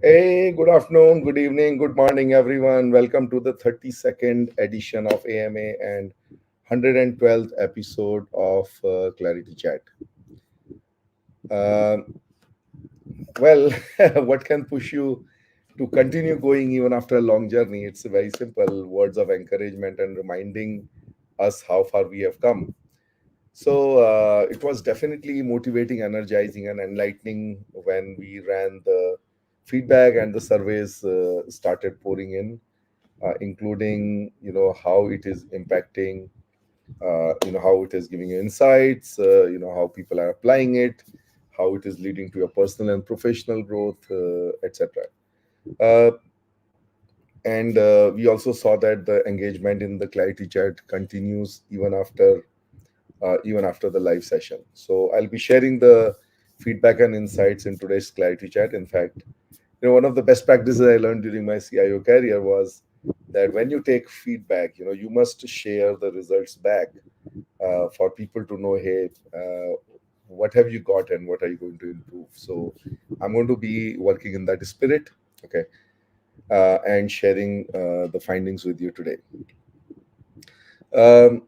Hey, good afternoon, good evening, good morning, everyone. Welcome to the 32nd edition of AMA and 112th episode of ClariTea Chat. Uh, well, what can push you to continue going even after a long journey? It's very simple words of encouragement and reminding us how far we have come. So it was definitely motivating, energizing, and enlightening when we ran the feedback and the surveys started pouring in, including how it is impacting, how it is giving you insights, how people are applying it, how it is leading to your personal and professional growth, etc. Uh, and we also saw that the engagement in the Clarity Chat continues even after the live session. So I'll be sharing the feedback and insights in today's Clarity Chat. In fact, one of the best practices I learned during my CIO career was that when you take feedback, you must share the results back for people to know, hey, what have you got and what are you going to improve? So I'm going to be working in that spirit, okay, and sharing the findings with you today. Um,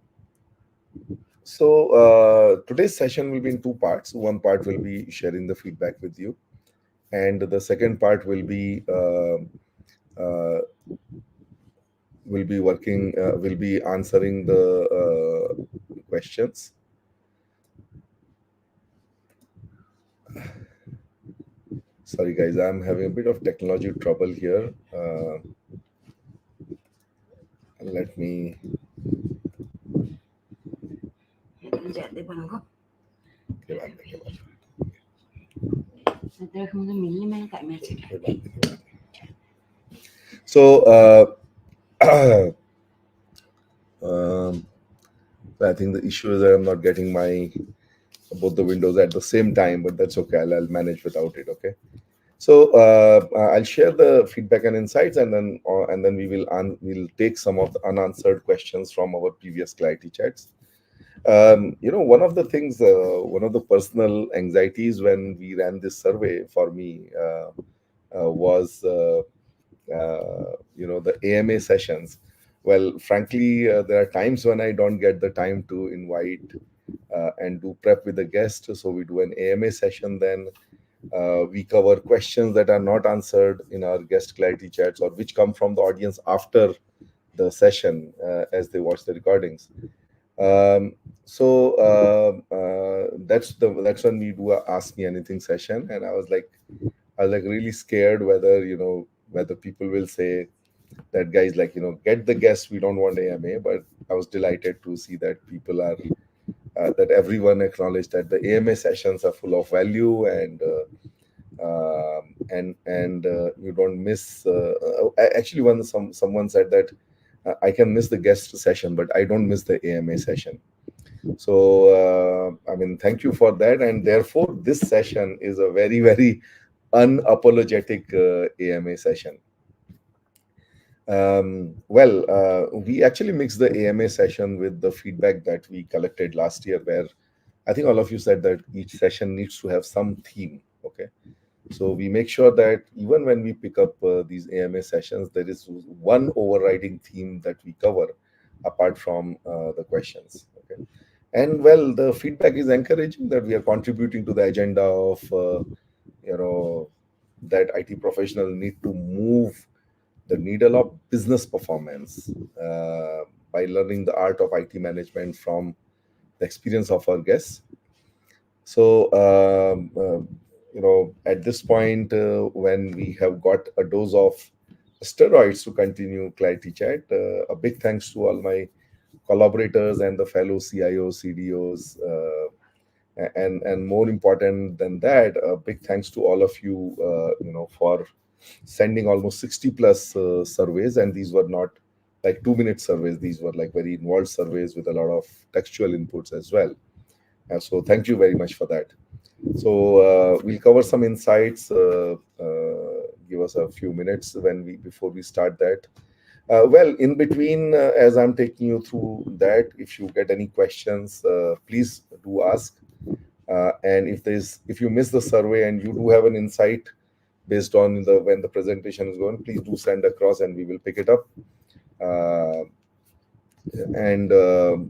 So today's session will be in two parts. One part will be sharing the feedback with you, and the second part uh, will be answering the questions. Sorry, guys, I'm having a bit of technology trouble here. Let me. So um, I think the issue is that I'm not getting my both the windows at the same time, but that's okay. I'll manage without it. Okay. So I'll share the feedback and insights, and then we'll take some of the unanswered questions from our previous clarity chats. One of the personal anxieties when we ran this survey for me was the AMA sessions. Well, frankly, there are times when I don't get the time to invite and do prep with the guest, so we do an AMA session then. We cover questions that are not answered in our guest clarity chats or which come from the audience after the session as they watch the recordings. That's when we do a ask me anything session, and I was like really scared whether people will say that guys get the guests, we don't want AMA. But I was delighted to see that people are that everyone acknowledged that the AMA sessions are full of value and you don't miss. Actually, someone said that I can miss the guest session, but I don't miss the AMA session. So I mean, thank you for that, and therefore this session is a very very unapologetic AMA session. We actually mixed the AMA session with the feedback that we collected last year, where I think all of you said that each session needs to have some theme. Okay, so we make sure that even when we pick up these AMA sessions, there is one overriding theme that we cover apart from the questions. Okay, and well, the feedback is encouraging that we are contributing to the agenda of you know that IT professional need to move the needle of business performance by learning the art of IT management from the experience of our guests. So, at this point, when we have got a dose of steroids to continue Clarity Chat, a big thanks to all my collaborators and the fellow CIOs, CDOs, and more important than that, a big thanks to all of you, for sending almost 60 plus surveys. And these were not like 2 minute surveys, these were like very involved surveys with a lot of textual inputs as well. So thank you very much for that. So we'll cover some insights. Give us a few minutes before we start that. Well, in between, as I'm taking you through that, if you get any questions, please do ask. And if you miss the survey and you do have an insight based on the when the presentation is going, please do send across and we will pick it up. Uh, and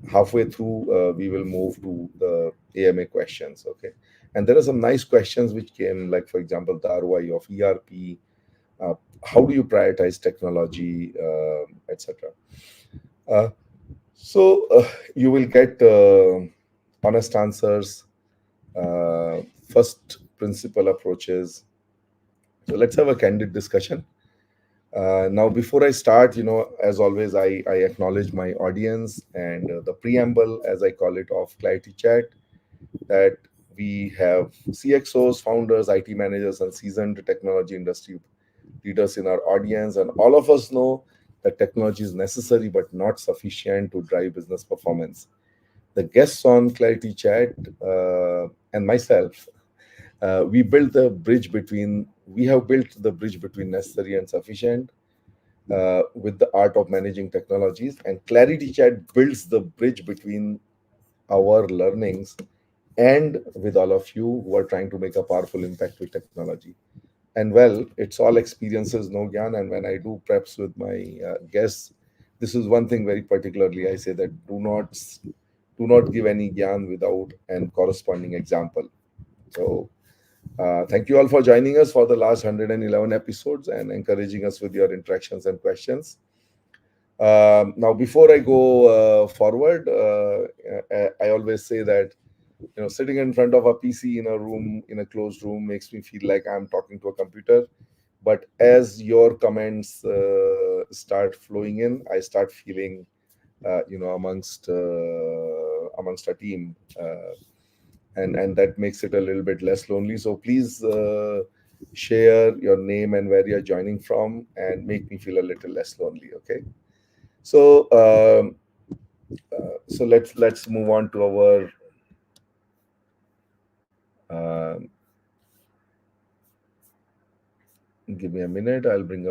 halfway through, we will move to the AMA questions. Okay, and there are some nice questions which came, like for example, the ROI of ERP. Uh, how do you prioritize technology, etc. Uh, so you will get honest answers, first principle approaches. So let's have a candid discussion. Now, before I start, as always, I acknowledge my audience and the preamble, as I call it, of ClariTea Chat, that we have CXOs, founders, IT managers, and seasoned technology industry leaders in our audience. And all of us know that technology is necessary but not sufficient to drive business performance. The guests on ClariTea Chat and myself, we have built the bridge between necessary and sufficient with the art of managing technologies, and ClariTea Chat builds the bridge between our learnings and with all of you who are trying to make a powerful impact with technology. And well, it's all experiences, no gyan. And when I do preps with my guests, this is one thing very particularly I say, that do not give any gyan without an corresponding example. So thank you all for joining us for the last 111 episodes and encouraging us with your interactions and questions. Now, before I go forward, I always say that sitting in front of a PC in a room, in a closed room, makes me feel like I'm talking to a computer. But as your comments start flowing in, I start feeling, amongst a team, and that makes it a little bit less lonely. So please share your name and where you're joining from, and make me feel a little less lonely. Okay. So let's move on to our. Um, Give me a minute. Let me bring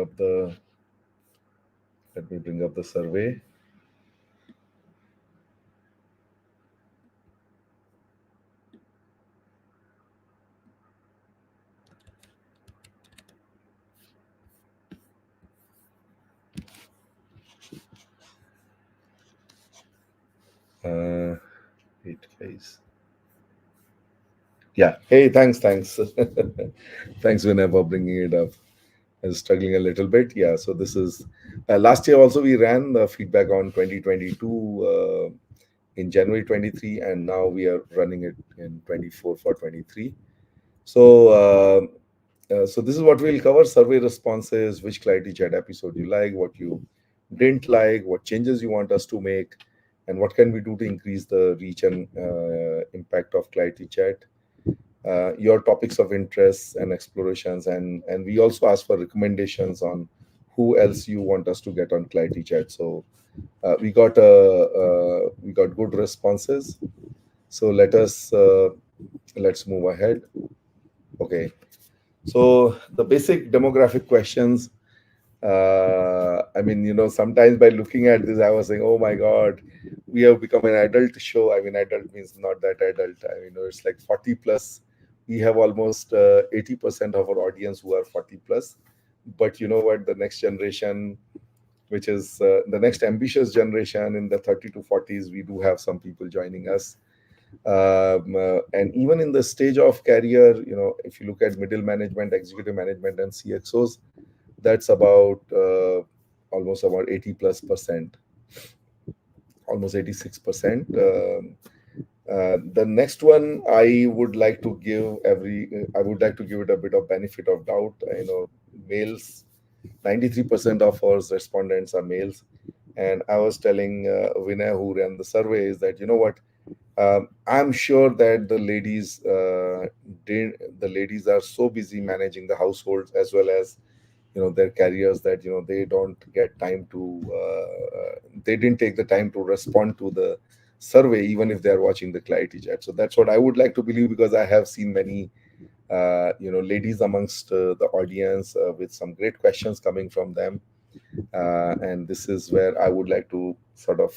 up the survey. Uh, Wait, guys. Yeah. Hey, thanks. Thanks, Vinay, for bringing it up. I was struggling a little bit. Yeah. So this is last year also we ran the feedback on 2022 in January 23, and now we are running it in 24 for 23. So so this is what we'll cover: survey responses, which ClariTea Chat episode you like, what you didn't like, what changes you want us to make, and what can we do to increase the reach and impact of ClariTea Chat. Your topics of interest and explorations, and we also ask for recommendations on who else you want us to get on ClariTea Chat. So we got good responses. So let's move ahead. Okay. So the basic demographic questions. I mean, sometimes by looking at this, I was saying, "Oh my God, we have become an adult show." I mean, adult means not that adult. I mean, it's like 40 plus. We have almost 80% of our audience who are 40 plus. But you know what? The next generation, which is the next ambitious generation in the 30 to 40s, we do have some people joining us. And even in the stage of career, if you look at middle management, executive management, and CXOs, that's about almost about 80 plus percent, almost 86%. The next one, I would like to give it a bit of benefit of doubt. Males, 93% of our respondents are males. And I was telling Vinay, who ran the survey, is that, you know what, I'm sure that the ladies are so busy managing the households as well as their careers, that they don't get time to they didn't take the time to respond to the survey, even if they are watching the ClariTea Chat. So that's what I would like to believe, because I have seen many ladies amongst the audience with some great questions coming from them. And this is where I would like to sort of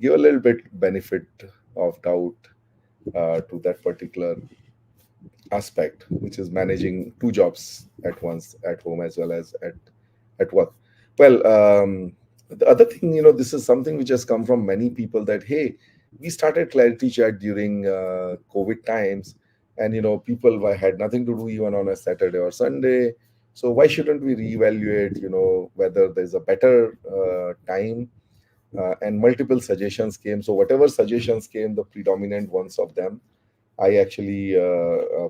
give a little bit benefit of doubt to that particular aspect, which is managing two jobs at once, at home as well as at work. Well, the other thing, this is something which has come from many people that, hey, we started ClariTea Chat during COVID times, and people had nothing to do even on a Saturday or Sunday. So why shouldn't we reevaluate, whether there's a better time? And multiple suggestions came. So whatever suggestions came, the predominant ones of them, I actually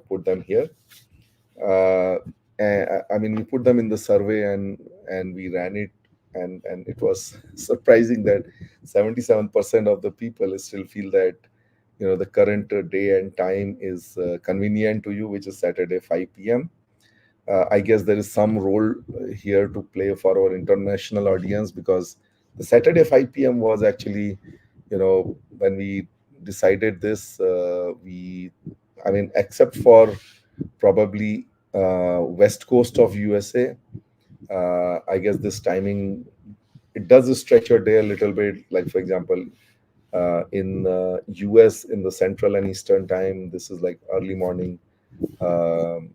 put them here. I mean, we put them in the survey, and we ran it, and it was surprising that 77% of the people still feel that the current day and time is convenient to you, which is Saturday 5 p.m. I guess there is some role here to play for our international audience, because the Saturday 5 p.m. was actually, when we decided this, I mean, except for probably west coast of USA, I guess this timing, it does stretch your day a little bit. Like for example, in US, in the central and eastern time, this is like early morning, um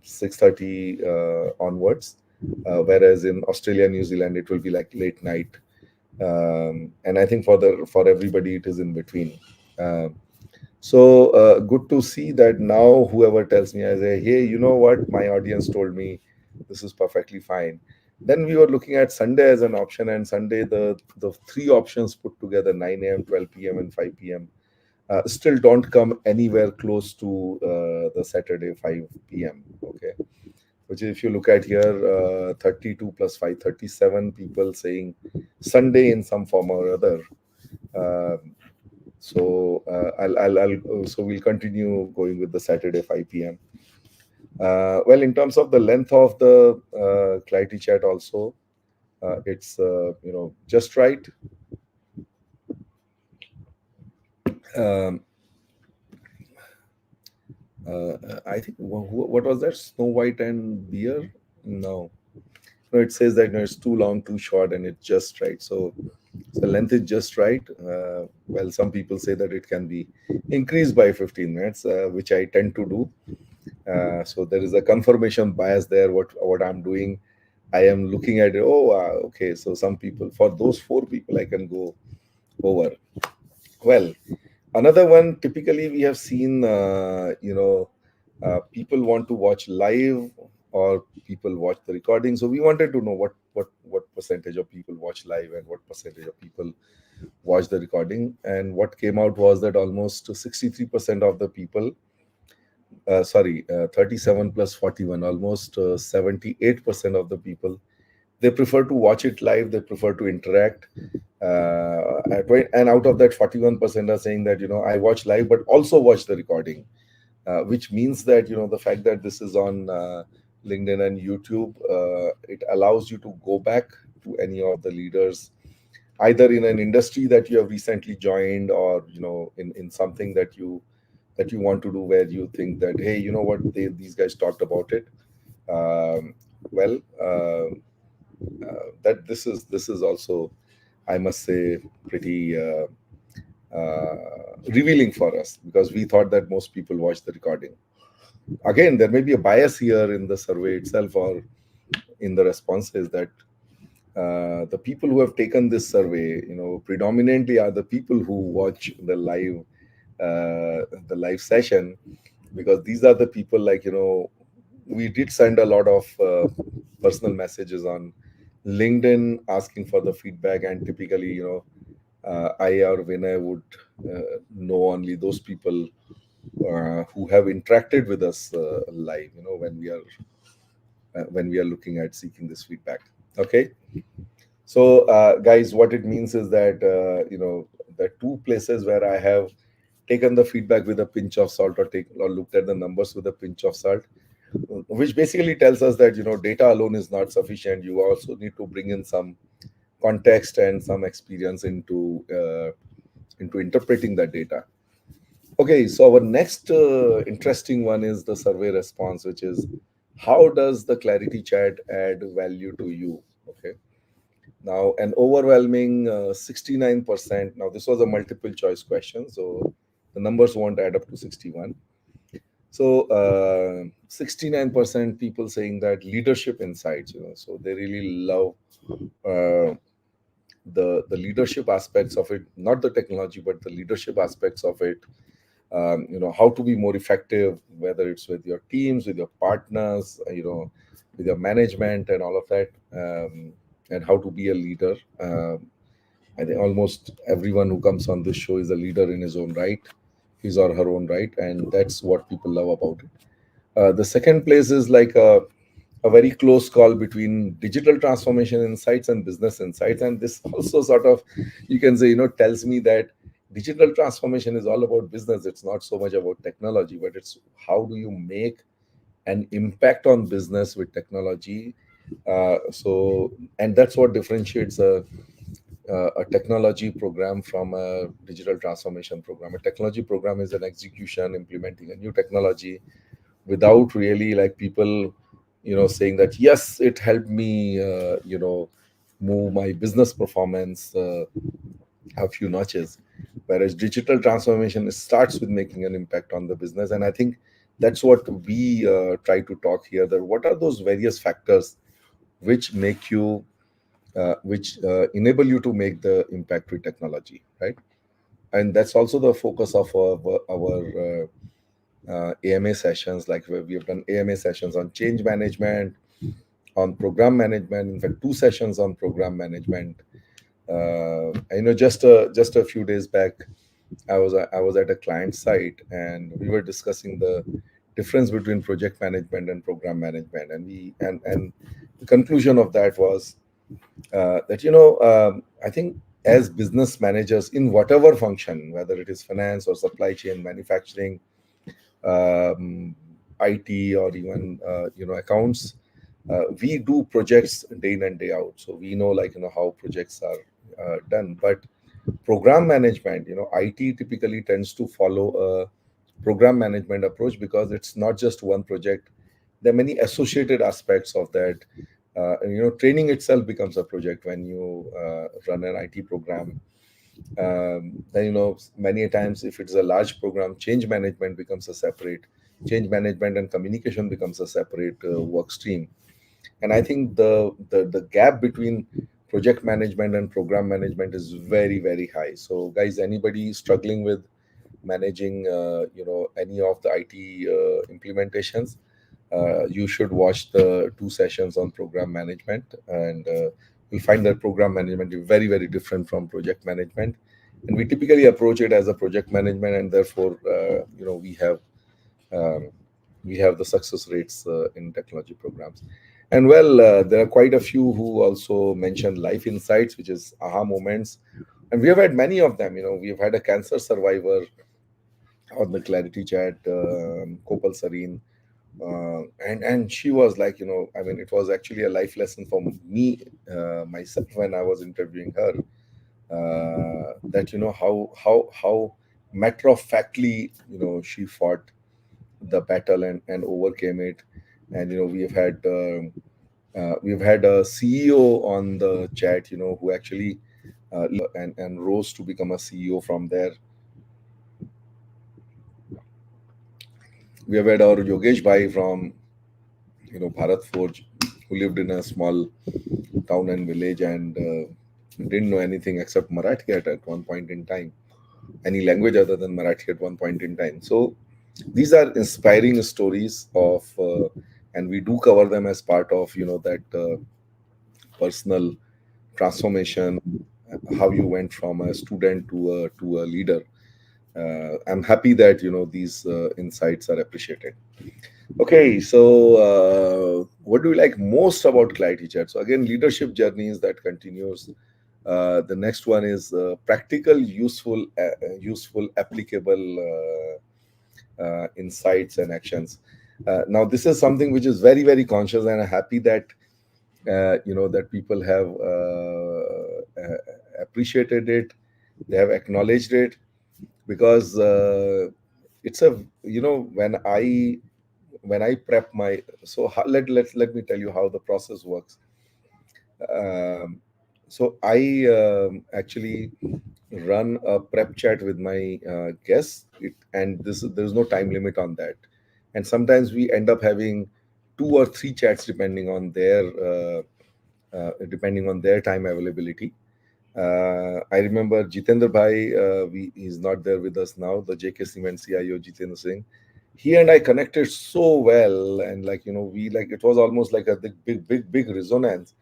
6:30 onwards, whereas in Australia, New Zealand, it will be like late night. And I think for everybody it is in between. Um so good to see that now whoever tells me, I say, hey, you know what? My audience told me this is perfectly fine. Then we were looking at Sunday as an option, and Sunday, the three options put together, 9 a.m., 12 p.m., and 5 p.m., still don't come anywhere close to the Saturday 5 p.m. Okay. Which, if you look at here, 32 plus 5, 37 people saying Sunday in some form or other. Uh, so we'll continue going with the Saturday 5 p.m. Well, in terms of the length of the ClariTea Chat, also, it's just right. Um, I think what was that? Snow White and Beer? No, no. It says that it's too long, too short, and it's just right. So the length is just right. Well, some people say that it can be increased by 15 minutes, which I tend to do. So there is a confirmation bias there. What I'm doing, I am looking at it. Oh, okay. So some people, for those four people, I can go over. Well, another one, typically we have seen, people want to watch live, or people watch the recording. So we wanted to know what percentage of people watch live and what percentage of people watch the recording. And what came out was that almost 63% of the people, sorry, 37 plus 41, almost 78% of the people, they prefer to watch it live, they prefer to interact. And out of that, 41% are saying that, I watch live but also watch the recording, which means that, the fact that this is on LinkedIn and YouTube, it allows you to go back to any of the leaders, either in an industry that you have recently joined, or in something that you want to do, where you think that, hey, you know what, these guys talked about it. um, well that this is also, I must say, pretty revealing for us, because we thought that most people watch the recording. Again, there may be a bias here in the survey itself, or in the responses, that the people who have taken this survey, predominantly are the people who watch the live session, because these are the people, like, we did send a lot of personal messages on LinkedIn asking for the feedback, and typically, I or Vinay would know only those people who have interacted with us live, when we are looking at seeking this feedback. Okay. So, guys, what it means is that, the two places where I have taken the feedback with a pinch of salt, or looked at the numbers with a pinch of salt, which basically tells us that, data alone is not sufficient. You also need to bring in some context and some experience into interpreting that data. Okay, so our next interesting one is the survey response, which is, how does the ClariTea Chat add value to you? Okay. Now, an overwhelming 69%. Now, this was a multiple choice question, so the numbers won't add up to 61. So 69% people saying that leadership insights, so they really love uh, the leadership aspects of it, not the technology, but the leadership aspects of it. How to be more effective, whether it's with your teams, with your partners, with your management and all of that, and how to be a leader. I think almost everyone who comes on this show is a leader in his own right, his or her own right, and that's what people love about it. The second place is like a very close call between digital transformation insights and business insights. And this also sort of, you can say, tells me that digital transformation is all about business. It's not so much about technology, but it's how do you make an impact on business with technology. And that's what differentiates a technology program from a digital transformation program. A technology program is an execution, implementing a new technology without really like people saying that yes, it helped me move my business performance a few notches. Whereas digital transformation starts with making an impact on the business. And I think that's what we try to talk here, that what are those various factors which make you which enable you to make the impact with technology, right? And that's also the focus of our AMA sessions. Like we have done AMA sessions on change management, on program management. In fact, two sessions on program management. Just a few days back, I was at a client site, and we were discussing the difference between project management and program management. And the conclusion of that was that I think as business managers in whatever function, whether it is finance or supply chain, manufacturing, IT, or even accounts. We do projects day in and day out, so we know, like, how projects are done. But program management, IT typically tends to follow a program management approach, because it's not just one project. There are many associated aspects of that. Training itself becomes a project when you run an IT program. Then, many a times, if it's a large program, change management becomes a separate change management, and communication becomes a separate work stream. And I think the gap between project management and program management is very, very high. So guys, anybody struggling with managing any of the IT implementations, you should watch the two sessions on program management. And you'll find that program management is very, very different from project management. And we typically approach it as a project management, and therefore um, we have the success rates in technology programs. And well, there are quite a few who also mentioned life insights, which is aha moments. And we have had many of them. We've had a cancer survivor on the ClariTea Chat, Kopal Sareen. And she was like, I mean, it was actually a life lesson for me, myself, when I was interviewing her. That how matter of factly, she fought the battle and overcame it. And we've had a CEO on the chat, who actually and rose to become a CEO from there. We have had our Yogesh Bhai from Bharat Forge, who lived in a small town and village, and didn't know anything except Marathi at one point in time, any language other than Marathi at one point in time. So these are inspiring stories of, and we do cover them as part of that personal transformation, how you went from a student to a leader. I'm happy that these insights are appreciated. Okay, so what do you like most about ClariTea Chat? So again, leadership journeys that continues. The next one is practical, useful, applicable insights and actions. Now, this is something which is very, very conscious, and I'm happy that that people have appreciated it. They have acknowledged it, because it's a when I prep my, so let me tell you how the process works. Um, so I actually run a prep chat with my guests, and there's no time limit on that. and sometimes we end up having two or three chats depending on their time availability. I remember Jitendra Bhai, he's not there with us now, the JK Cement CIO Jitendra Singh. He and I connected so well, and we like it was almost like a big resonance.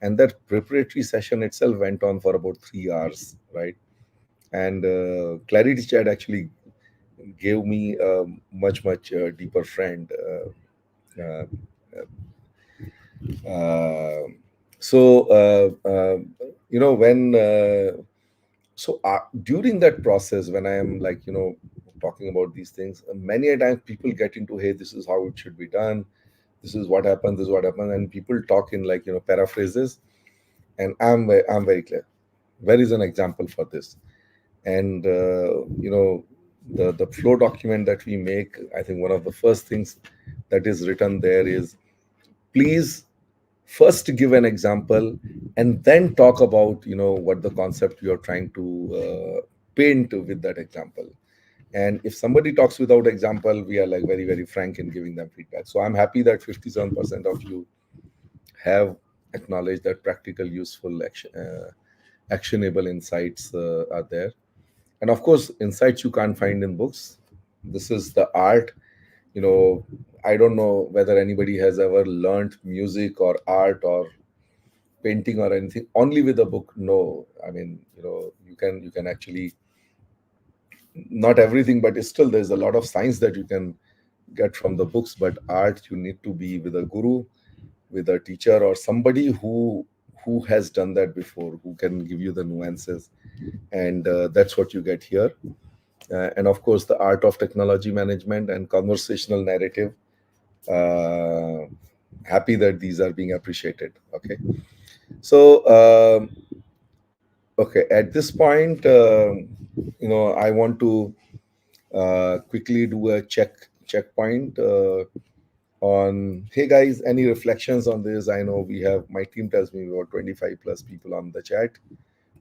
And that preparatory session itself went on for about 3 hours, right? And Clarity Chat actually gave me a much deeper friend. Uh, uh, so when during that process, when I am talking about these things, many a times people get into, hey, this is how it should be done, this is what happened, this is what happened, and people talk in paraphrases, and I'm very clear. Where is an example for this? And the flow document that we make, I think one of the first things that is written there is, please first give an example and then talk about what the concept you're trying to paint with that example. And if somebody talks without example, we are like very frank in giving them feedback. So I'm happy that 57% of you have acknowledged that practical, useful, actionable insights are there. And of course, insights you can't find in books. This is the art. I don't know whether anybody has ever learned music or art or painting or anything only with a book. No, I mean, you can actually, not everything, but still there's a lot of science that you can get from the books. But art, you need to be with a guru, with a teacher, or somebody who has done that before, who can give you the nuances. And that's what you get here. And of course, the art of technology management and conversational narrative. uh, Happy that these are being appreciated. Okay. So okay, at this point, I want to quickly do a checkpoint on, hey guys, any reflections on this? I know we have, my team tells me about 25 plus people on the chat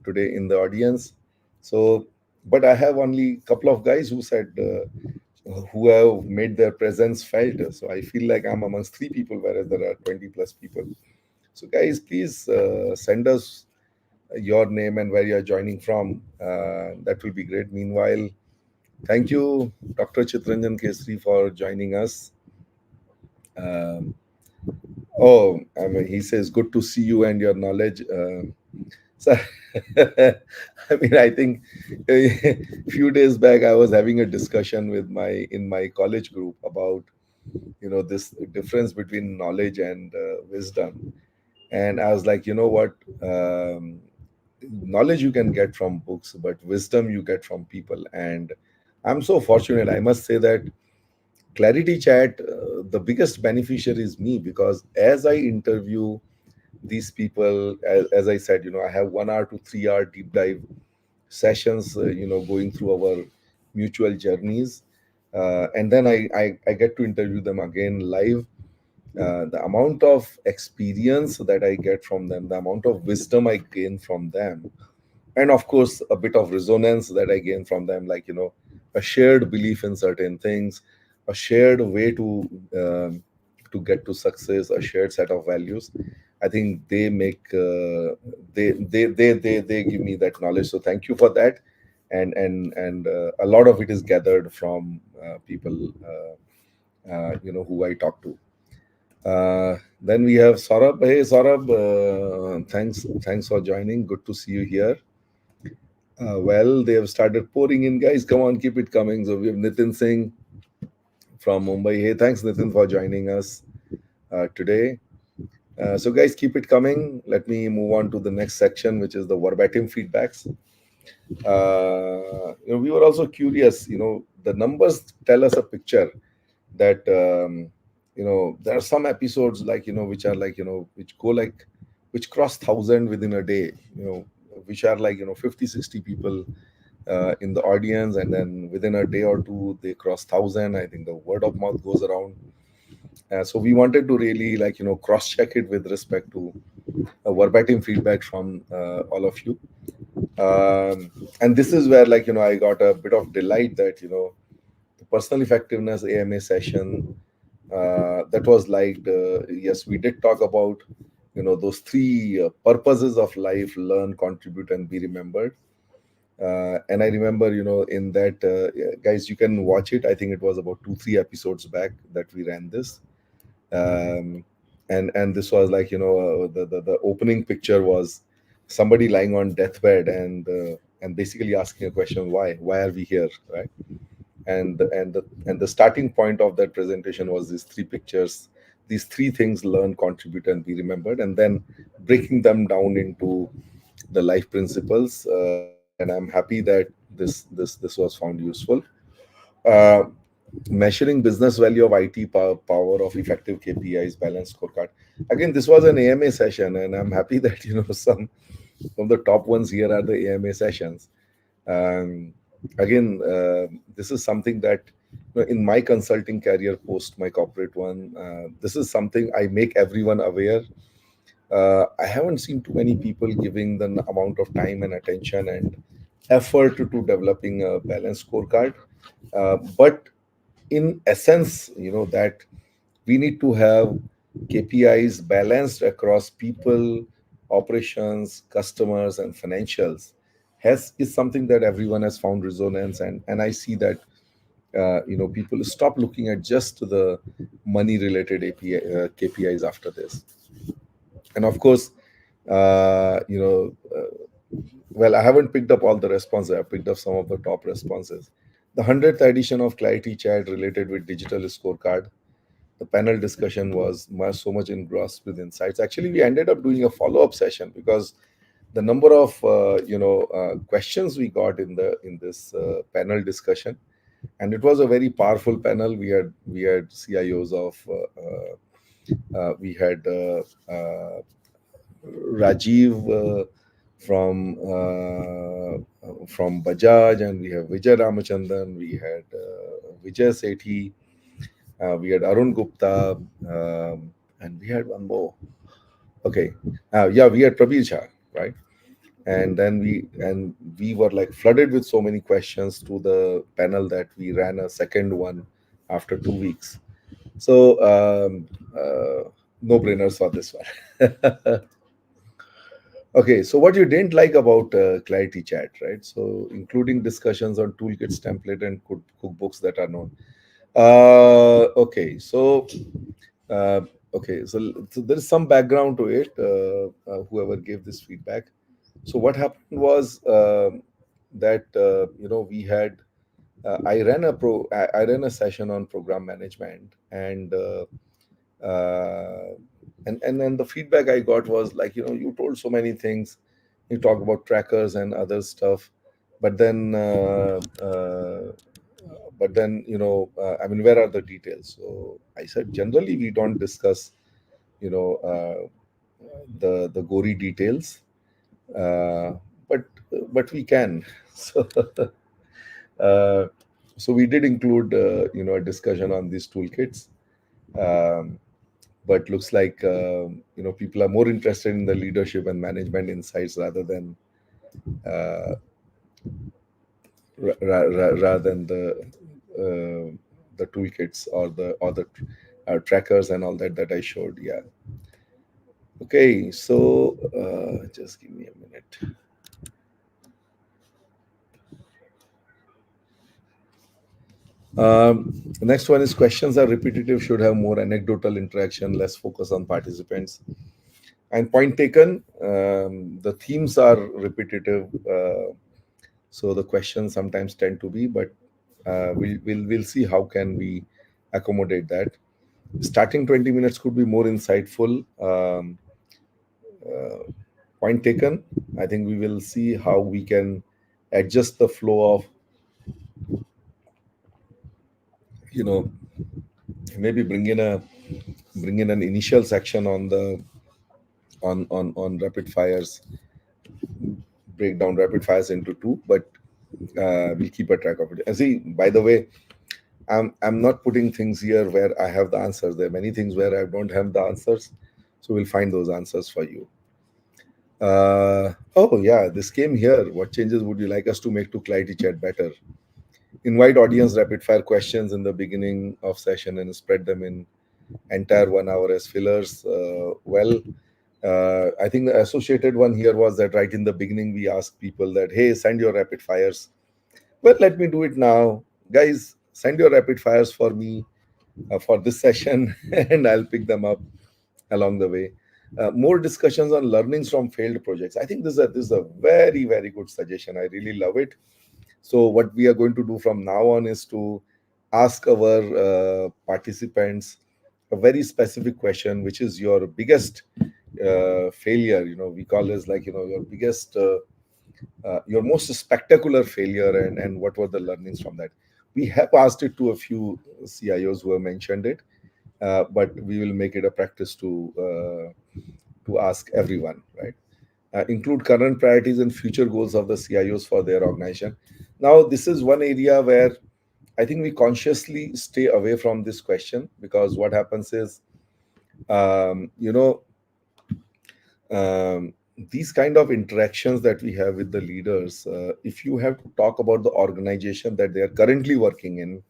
today in the audience. So, but I have only a couple of guys who said who have made their presence felt. So I feel like I'm amongst three people, whereas there are 20 plus people. So guys, please send us your name and where you are joining from. That will be great. Meanwhile, thank you, Dr. Chitranjan Kesri, for joining us. Um, oh, I mean, he says, good to see you and your knowledge. So, I mean, I think a few days back I was having a discussion with my college group about this difference between knowledge and wisdom, and I was like, you know what, knowledge you can get from books, but wisdom you get from people. And I'm so fortunate, I must say, that Clarity Chat, the biggest beneficiary is me, because as I interview these people, as I said, I have 1 hour to 3 hour deep dive sessions, going through our mutual journeys. And then I get to interview them again live. The amount of experience that I get from them, the amount of wisdom I gain from them, and of course a bit of resonance that I gain from them, like a shared belief in certain things, a shared way to get to success, a shared set of values. I think they make they give me that knowledge. So thank you for that. And a lot of it is gathered from people who I talk to. Then we have Saurabh. Hey Saurabh, thanks for joining. Good to see you here. Well, they have started pouring in, guys. Come on, keep it coming. So we have Nitin Singh from Mumbai. Hey, thanks Nitin for joining us today. So guys, keep it coming. Let me move on to the next section, which is the verbatim feedbacks. We were also curious. The numbers tell us a picture that there are some episodes, like which are like which go like, which cross 1,000 within a day. Which are like 50, 60 people in the audience, and then within a day or two they cross 1,000. I think the word of mouth goes around. So we wanted to really cross check it with respect to verbatim feedback from all of you. And this is where I got a bit of delight that personal effectiveness AMA session that was liked. Yes, we did talk about those three purposes of life: learn, contribute, and be remembered. And I remember, in that, guys, you can watch it. I think it was about 2 3 episodes back that we ran this. um, and this was like, the opening picture was somebody lying on deathbed, and basically asking a question: why are we here, right? And the starting point of that presentation was these three pictures, these three things: learn, contribute, and be remembered, and then breaking them down into the life principles. And I'm happy that this was found useful. uh, Measuring business value of IT power of effective KPIs, balanced scorecard. Again, this was an AMA session, and I'm happy that some of the top ones here are the AMA sessions. um, Again, this is something that, in my consulting career post my corporate one, this is something I make everyone aware. I haven't seen too many people giving the amount of time and attention and effort to developing a balanced scorecard. But in essence, that we need to have KPIs balanced across people, operations, customers, and financials. Has is something that everyone has found resonance, and I see that people stop looking at just the money related KPIs after this. And of course, well, I haven't picked up all the responses. I picked up some of the top responses. The 100th edition of ClariTea Chat related with digital scorecard. The panel discussion was so much engrossed with insights. Actually, we ended up doing a follow-up session because the number of questions we got in this panel discussion, and it was a very powerful panel. We had CIOs of we had Rajiv from Bajaj, and we have Vijay Ramachandran, we had Vijay Sethi, we had Arun Gupta, and we had one more. Okay, yeah, we had Prabir Shah, right? And then we were like flooded with so many questions to the panel that we ran a second one after 2 weeks. So no brainers for this one. Okay, so what you didn't like about Clarity Chat, right? So including discussions on toolkits, template, and cookbooks that are known. Okay, so uh, so there is some background to it. Whoever gave this feedback. So what happened was that we had I ran a session on program management, uh, and then the feedback I got was like, you told so many things, you talk about trackers and other stuff, but then I mean, where are the details? So I said, generally we don't discuss you know uh, the gory details, uh, but we can. So uh, so we did include a discussion on these toolkits. um, but looks like people are more interested in the leadership and management insights rather than uh, rather than the toolkits or the trackers and all that I showed. Yeah. Okay, so just give me a minute. The next one is: questions are repetitive, should have more anecdotal interaction, less focus on participants. And point taken. The themes are repetitive, so the questions sometimes tend to be, but we'll see how can we accommodate that. Starting 20 minutes could be more insightful. Uh, Point taken. I think we will see how we can adjust the flow of, you know maybe bring in an initial section on the on rapid fires, break down rapid fires into two, but we'll keep a track of it. And see, by the way, I'm not putting things here where I have the answers. There are many things where I don't have the answers, so we'll find those answers for you. Oh yeah, this came here. What changes would you like us to make to Clarity Chat better? Invite audience rapid fire questions in the beginning of session and spread them in entire 1 hour as fillers. I think the associated one here was that right in the beginning we asked people that, hey, send your rapid fires. Well, let me do it now, guys. Send your rapid fires for me for this session, and I'll pick them up along the way. More discussions on learnings from failed projects. I think this is a very very good suggestion. I really love it. So what we are going to do from now on is to ask our participants a very specific question, which is your biggest failure. We call this like your biggest, your most spectacular failure, and what were the learnings from that. We have asked it to a few CIOs who have mentioned it, but we will make it a practice to ask everyone, right? Include current priorities and future goals of the CIOs for their organization. Now, this is one area where I think we consciously stay away from this question, because what happens is, um, you know, um, these kind of interactions that we have with the leaders, if you have to talk about the organization that they are currently working in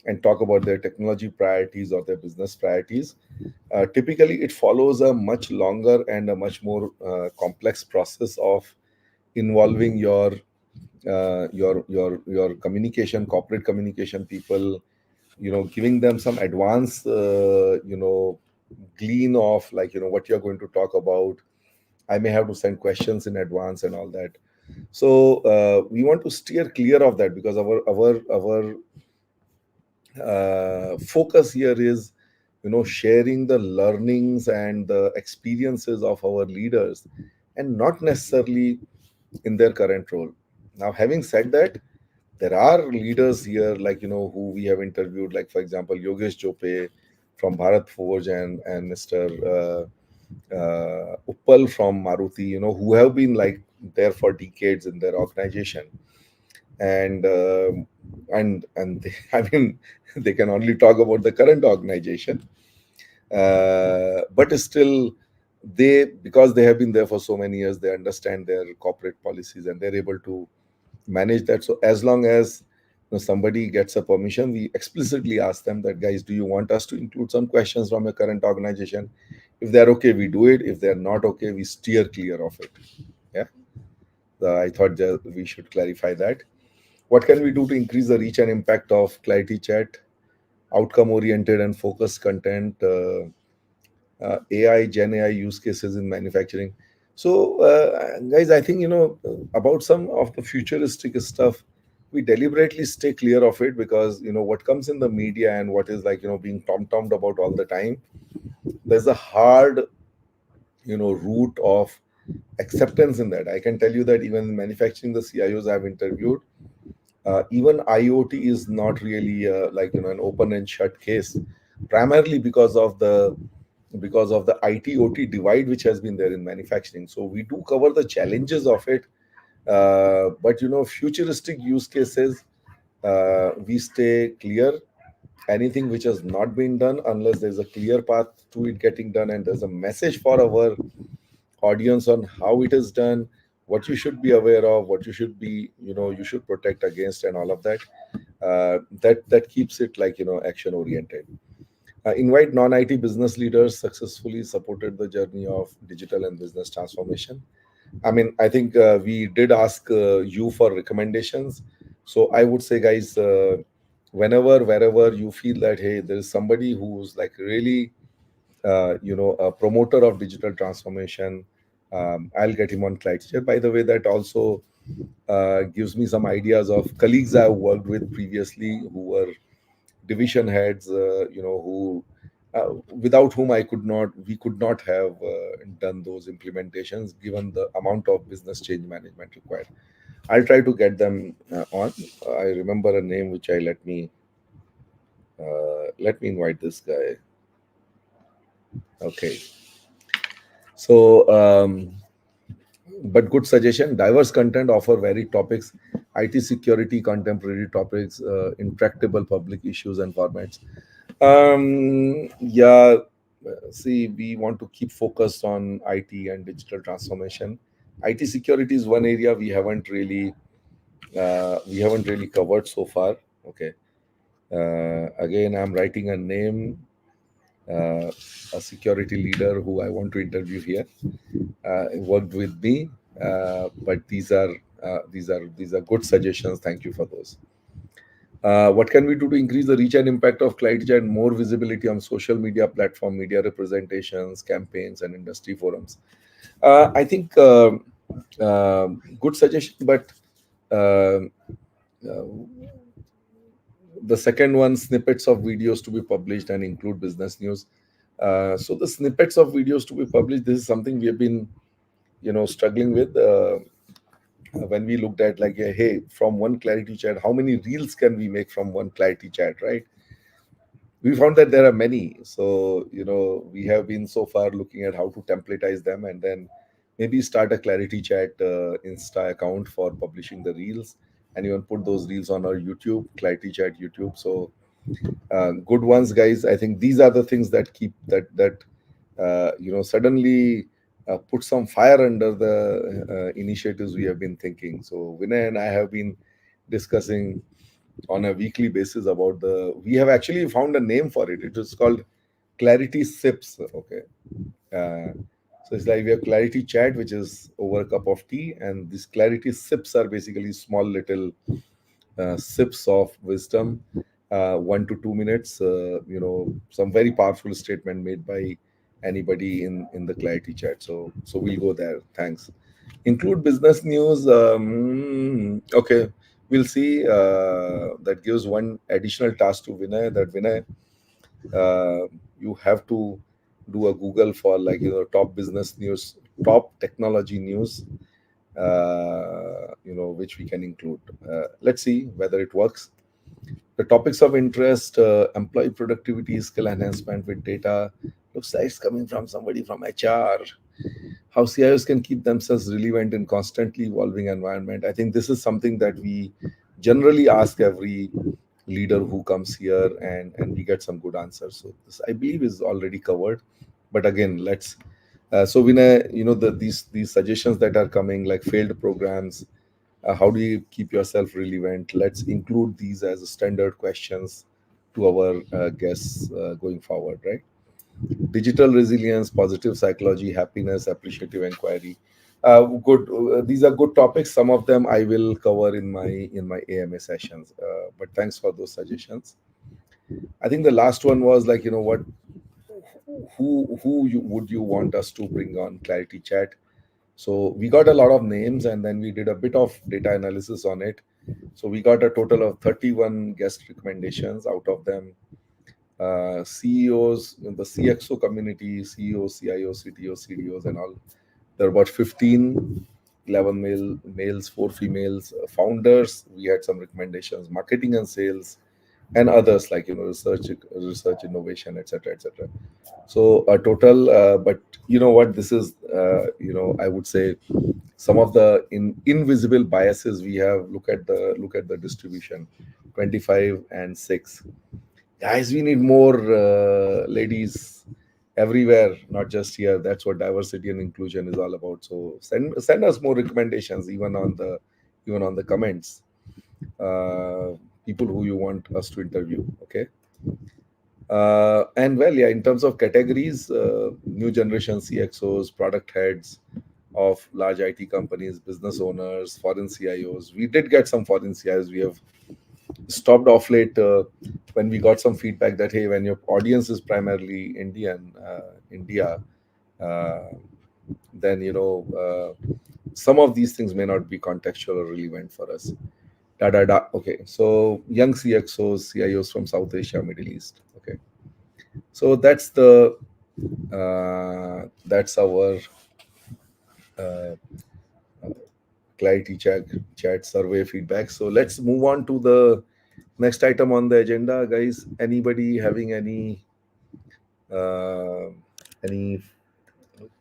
and talk about their technology priorities or their business priorities, typically it follows a much longer and a much more complex process of involving your communication, corporate communication people, giving them some advance glean of, like, what you're going to talk about. I may have to send questions in advance and all that. So we want to steer clear of that, because our focus here is, sharing the learnings and the experiences of our leaders, and not necessarily in their current role. Now, having said that, there are leaders here, like, who we have interviewed, like, for example, Yogesh Jope from Bharat Forge, and Mr. Uppal from Maruti, who have been like there for decades in their organization. And I mean, they can only talk about the current organization, but still, because they have been there for so many years, they understand their corporate policies and they're able to manage that. So as long as, somebody gets a permission, we explicitly ask them that, guys, do you want us to include some questions from your current organization? If they're okay, we do it. If they're not okay, we steer clear of it. Yeah. I thought that we should clarify that. What can we do to increase the reach and impact of ClariTea Chat? Outcome oriented and focused content, AI, Gen AI use cases in manufacturing. So, guys, I think, about some of the futuristic stuff, we deliberately stay clear of it, because, what comes in the media and what is, like, being tom-tommed about all the time, there's a hard, root of acceptance in that. I can tell you that even in manufacturing, the CIOs I've interviewed, even IoT is not really like, an open and shut case, primarily because of the IT OT divide which has been there in manufacturing. So we do cover the challenges of it, but, futuristic use cases, we stay clear. Anything which has not been done, unless there's a clear path to it getting done and there's a message for our audience on how it is done, what you should be aware of, what you should be, you should protect against, and all of that, that keeps it, like, action oriented. Invite non-IT business leaders successfully supported the journey of digital and business transformation. I mean, I think we did ask you for recommendations. So I would say, guys, whenever, wherever you feel that, hey, there is somebody who's like really, a promoter of digital transformation, I'll get him on ClariTea. By the way, that also gives me some ideas of colleagues I've worked with previously who were division heads, who without whom we could not have done those implementations, given the amount of business change management required. I'll try to get them on. I remember a name which let me invite this guy. Okay. So, but good suggestion. Diverse content, offer varied topics, IT security, contemporary topics, intractable public issues and formats. Yeah, see, we want to keep focused on IT and digital transformation. IT security is one area we haven't really we haven't really covered so far. Okay. Again, I'm writing a name, uh, a security leader who I want to interview here. Worked with me, but these are good suggestions. Thank you for those. What can we do to increase the reach and impact of ClariTea and more visibility on social media platform, media representations, campaigns, and industry forums? I think good suggestion, but uh, uh, the second one, snippets of videos to be published and include business news. So the snippets of videos to be published, this is something we have been, struggling with. When we looked at, like, hey, from one clarity chat, how many reels can we make from one clarity chat, right? We found that there are many. So, we have been so far looking at how to templatize them, and then maybe start a clarity chat Insta account for publishing the reels, and even put those reels on our YouTube, clarity chat YouTube. So good ones, guys. I think these are the things that keep that suddenly put some fire under the initiatives we have been thinking. So Vinay and I have been discussing on a weekly basis about the we have actually found a name for it. It is called Clarity Sips. Okay. So it's like we have Clarity Chat, which is over a cup of tea, and these Clarity Sips are basically small little sips of wisdom, 1 to 2 minutes. Some very powerful statement made by anybody in the Clarity Chat. So we'll go there. Thanks. Include business news. Okay, we'll see. That gives one additional task to Vinay. That Vinay, you have to do a Google for, like, top business news, top technology news, which we can include. Let's see whether it works. The topics of interest: employee productivity, skill enhancement with data. Looks like it's coming from somebody from HR. How CIOs can keep themselves relevant in constantly evolving environment. I think this is something that we generally ask every leader who comes here, and we get some good answers. So this, I believe, is already covered. But again, let's so Vinay, these suggestions that are coming, like failed programs, how do you keep yourself relevant? Let's include these as standard questions to our guests going forward, right? Digital resilience, positive psychology, happiness, appreciative inquiry. Good. These are good topics. Some of them I will cover in my AMA sessions. But thanks for those suggestions. I think the last one was, like, what, would you want us to bring on Clarity Chat? So we got a lot of names, and then we did a bit of data analysis on it. So we got a total of 31 guest recommendations. Out of them, CEOs in the CXO community, CEOs, CIOs, CTOs, CDOs, and all. There are about 15, 11 males, 4 females, founders. We had some recommendations, marketing and sales, and others, like, research, innovation, etc., etc. So a total, but you know what? This is, I would say, some of the invisible biases we have. Look at the distribution, 25 and 6. Guys, we need more ladies everywhere, not just here. That's what diversity and inclusion is all about. So send us more recommendations, even on the comments. uh, People who you want us to interview. Okay. And well, yeah, in terms of categories, new generation CXOs, product heads of large IT companies, business owners, foreign CIOs. We did get some foreign CIOs. We have stopped off late when we got some feedback that, hey, when your audience is primarily India, uh, then some of these things may not be contextual or relevant for us. Da da da. Okay, so young CXOs, CIOs from South Asia, Middle East. Okay, so that's our uh, Clarity Chat survey feedback. So let's move on to the next item on the agenda, guys. Anybody having uh, any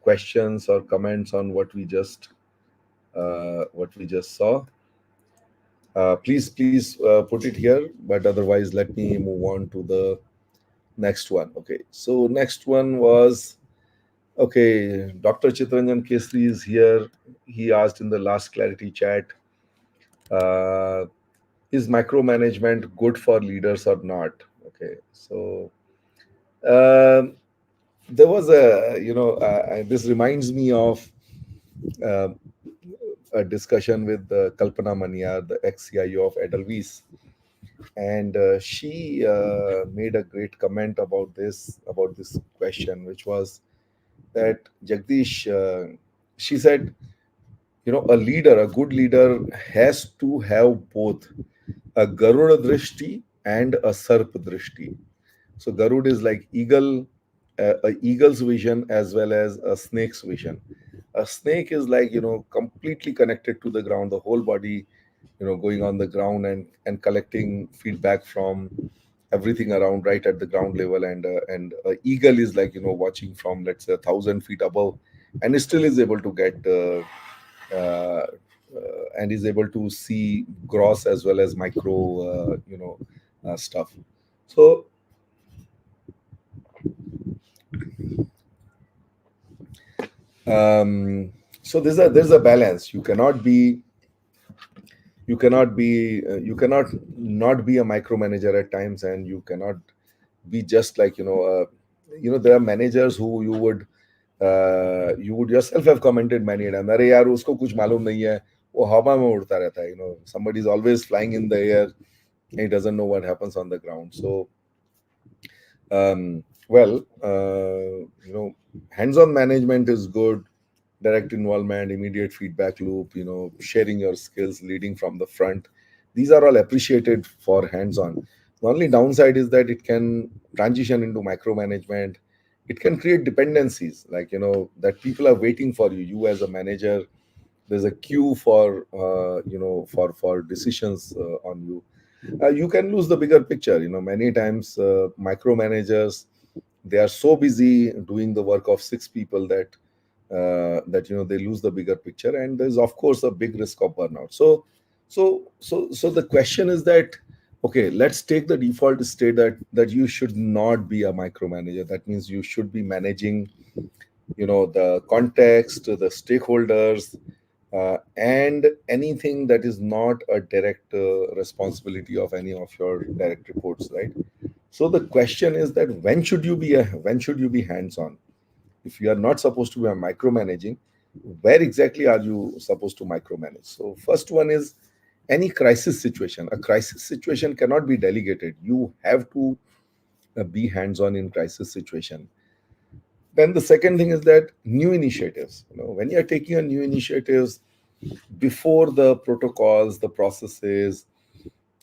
questions or comments on what we just saw? Please put it here. But otherwise, let me move on to the next one. Okay. So next one was, okay. Dr. Chitranjan Kesri is here. He asked in the last Clarity Chat, uh, is micromanagement good for leaders or not? Okay, so um, there was a, this reminds me of uh, a discussion with Kalpana Maniar, the ex-CIO of Edelweiss, and she made a great comment about this question, which was that Jagdish, she said, a good leader has to have both a Garuda Drishti and a Sarp Drishti. So Garud is like eagle, a eagle's vision as well as a snake's vision. A snake is like, completely connected to the ground, the whole body, going on the ground and collecting feedback from everything around, right at the ground level. And eagle is like, watching from, let's say, 1,000 feet above, and it still is able to get and is able to see gross as well as micro, stuff. So um, so there's a balance. You cannot not be a micromanager at times, and you cannot be just like, there are managers who you would yourself have commented many times, अरे यार उसको कुछ मालूम नहीं है, वो हवा में उड़ता रहता है, somebody is always flying in the air, he doesn't know what happens on the ground. So well, hands-on management is good. Direct involvement, immediate feedback loop, sharing your skills, leading from the front. These are all appreciated for hands-on. The only downside is that it can transition into micromanagement. It can create dependencies, like, that people are waiting for you. You as a manager, there's a queue for, for decisions on you. You can lose the bigger picture. Many times micromanagers, they are so busy doing the work of six people that they lose the bigger picture, and there's of course a big risk of burnout. So the question is that, okay, let's take the default state that you should not be a micromanager. That means you should be managing, the context, the stakeholders, and anything that is not a direct responsibility of any of your direct reports, right? So the question is that when should you be hands on? If you are not supposed to be micromanaging, where exactly are you supposed to micromanage? So first one is any crisis situation. A crisis situation cannot be delegated. You have to be hands on in crisis situation. Then the second thing is that new initiatives. When you are taking a new initiatives, before the protocols, the processes,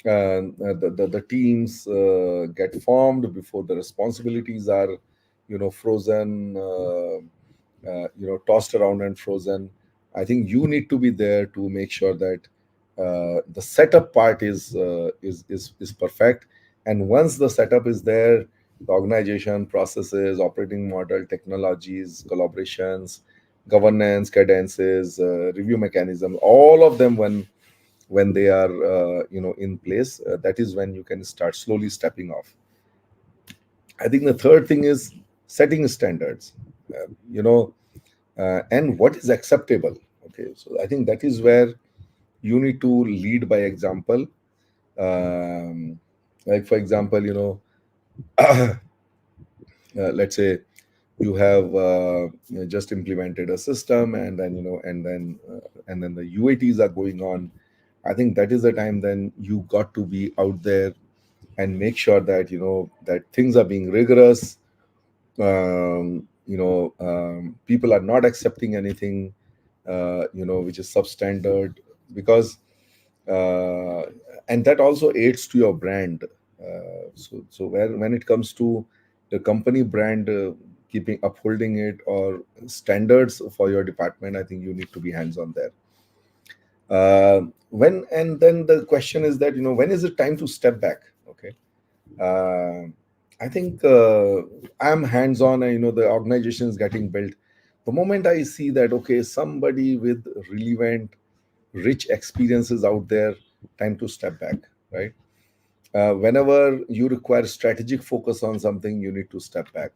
the teams get formed, before the responsibilities are, frozen, tossed around and frozen. I think you need to be there to make sure that the setup part is perfect. And once the setup is there, the organization, processes, operating model, technologies, collaborations, governance, cadences, review mechanism, all of them, when they are in place, that is when you can start slowly stepping off. I think the third thing is setting standards, and what is acceptable. Okay, so I think that is where you need to lead by example. Like for example, let's say you have just implemented a system, and then the UATs are going on. I think that is the time then you got to be out there and make sure that that things are being rigorous. People are not accepting anything which is substandard, because uh, and that also aids to your brand. So when it comes to the company brand, keeping upholding it, or standards for your department, I think you need to be hands on there. When and then the question is that, when is it time to step back? Okay. uh, I think I'm hands on, and the organization is getting built. The moment I see that, okay, somebody with relevant, rich experiences out there, time to step back, right? Whenever you require strategic focus on something, you need to step back.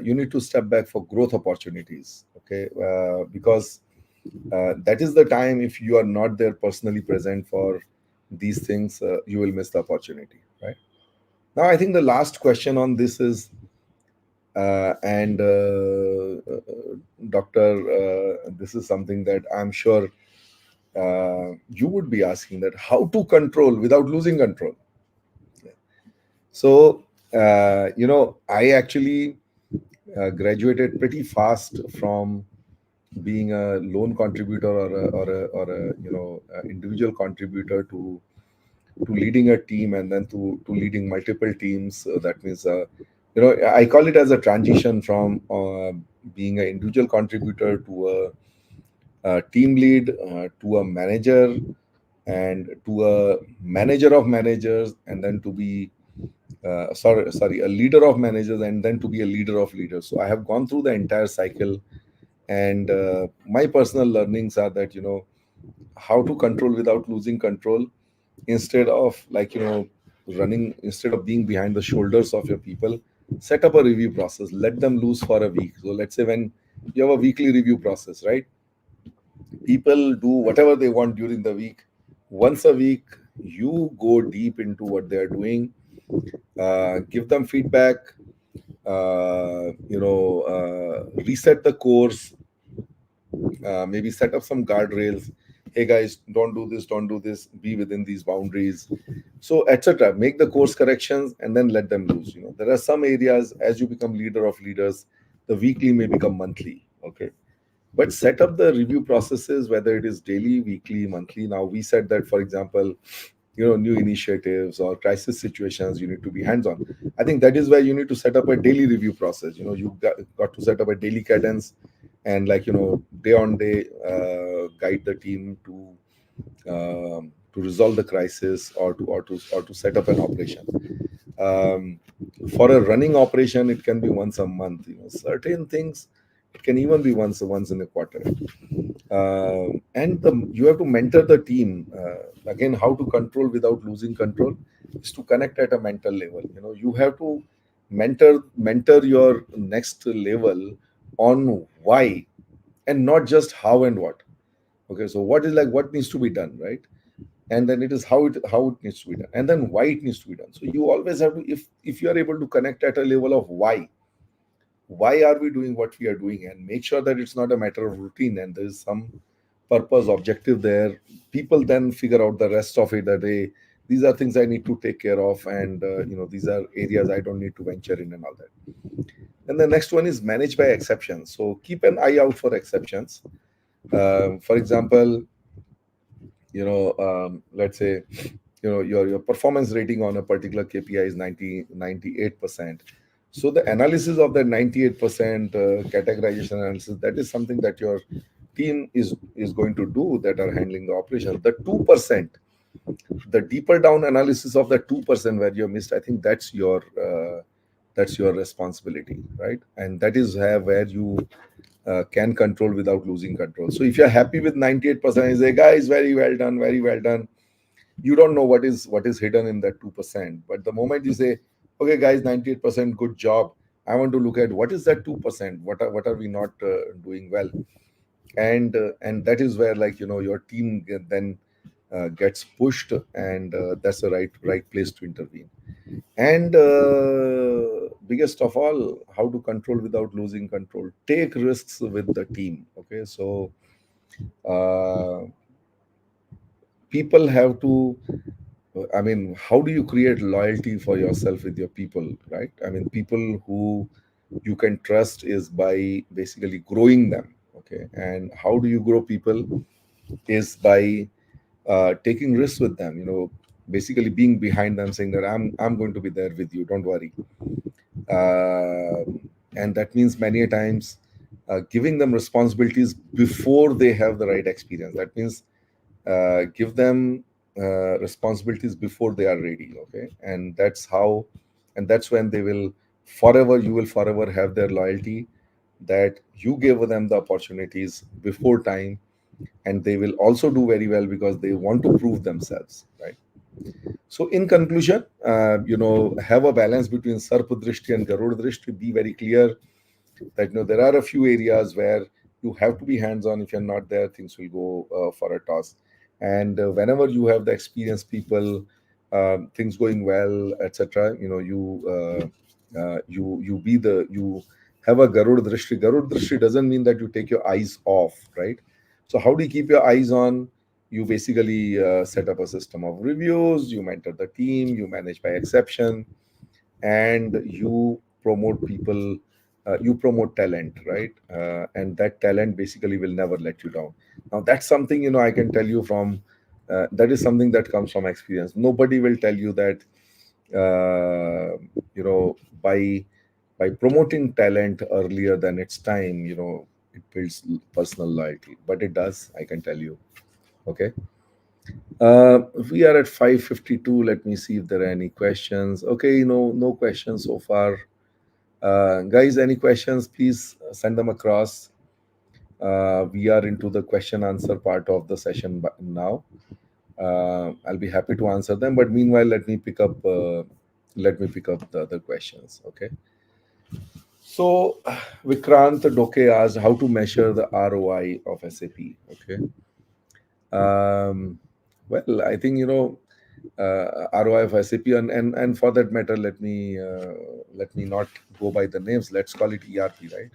You need to step back for growth opportunities, okay? Because That is the time, if you are not there personally present for these things, you will miss the opportunity, right? Now, I think the last question on this is, and Doctor, this is something that I'm sure you would be asking, that how to control without losing control. So, I actually graduated pretty fast from being a lone contributor, or a individual contributor, to leading a team, and then to leading multiple teams. That means, I call it as a transition from being an individual contributor to a team lead, to a manager, and to a manager of managers, and then to be a leader of managers, and then to be a leader of leaders. So I have gone through the entire cycle, and my personal learnings are that, how to control without losing control, instead of, running, instead of being behind the shoulders of your people. Set up a review process, let them loose for a week. So let's say, when you have a weekly review process, right, people do whatever they want during the week. Once a week, you go deep into what they are doing, give them feedback, reset the course, maybe set up some guardrails. Hey guys, don't do this, be within these boundaries, so etc. Make the course corrections, and then let them loose. There are some areas, as you become leader of leaders, the weekly may become monthly. Okay, but set up the review processes, whether it is daily, weekly, monthly. Now, we said that, for example, new initiatives or crisis situations, you need to be hands on. I think that is where you need to set up a daily review process. Got to set up a daily cadence, and, day on day, guide the team to resolve the crisis, or to set up an operation. um, for a running operation, it can be once a month. Certain things, it can even be once in a quarter. And you have to mentor the team. Again, how to control without losing control is to connect at a mental level. You have to mentor your next level on why, and not just how and what. Okay, so what is, like, what needs to be done, right? And then it is how it needs to be done, and then why it needs to be done. So you always have to, if you are able to connect at a level of why are we doing what we are doing, and make sure that it's not a matter of routine, and there is some purpose objective there. People then figure out the rest of it, that these are things I need to take care of, and these are areas I don't need to venture in, and all that. And the next one is manage by exceptions. So keep an eye out for exceptions. For example, let's say, your performance rating on a particular KPI is 98%. So the analysis of that 98% categorization analysis, that is something that your team is going to do, that are handling the operation. The 2%, the deeper down analysis of the 2% where you missed, I think that's your responsibility, right? And that is where you can control without losing control. So if you're happy with 98%, you say, guys, very well done, very well done. You don't know what is hidden in that 2%. But the moment you say, okay guys, 98%, good job, I want to look at what is that 2%, what are we not doing well. And that is where, your team then gets pushed, and that's the right place to intervene. And biggest of all, how to control without losing control. Take risks with the team. Okay, so uh, people have to, I mean, how do you create loyalty for yourself with your people, right? I mean, people who you can trust is by basically growing them. Okay, and how do you grow people is by taking risks with them. Basically being behind them, saying that I'm going to be there with you. Don't worry. uh, and that means many a times giving them responsibilities before they have the right experience. That means give them responsibilities before they are ready. Okay, and that's when you will forever have their loyalty, that you gave them the opportunities before time, and they will also do very well because they want to prove themselves, right? So, in conclusion, have a balance between Sarp Drishti and Garuda Drishti. Be very clear that there are a few areas where You have to be hands on. If you're not there, things will go for a toss. And whenever you have the experienced people, things going well, etc., you be the you have a Garuda Drishti. Garuda Drishti doesn't mean that you take your eyes off, right? So how do you keep your eyes on? You basically set up a system of reviews, you mentor the team, you manage by exception, and you promote talent, right? And that talent basically will never let you down. Now that's something, I can tell you from that is something that comes from experience. Nobody will tell you that uh, you know by promoting talent earlier than its time, it builds personal loyalty, but it does, I can tell you. Okay. uh, we are at 5:52. Let me see if there are any questions. Okay, no questions so far. Guys, any questions, please send them across. We are into the question answer part of the session now. I'll be happy to answer them, but meanwhile, let me pick up the other questions. Okay. So, Vikrant Doke asked how to measure the ROI of SAP. Okay. Um, well, I think ROI of SAP, and for that matter, let me not go by the names. Let's call it ERP, right?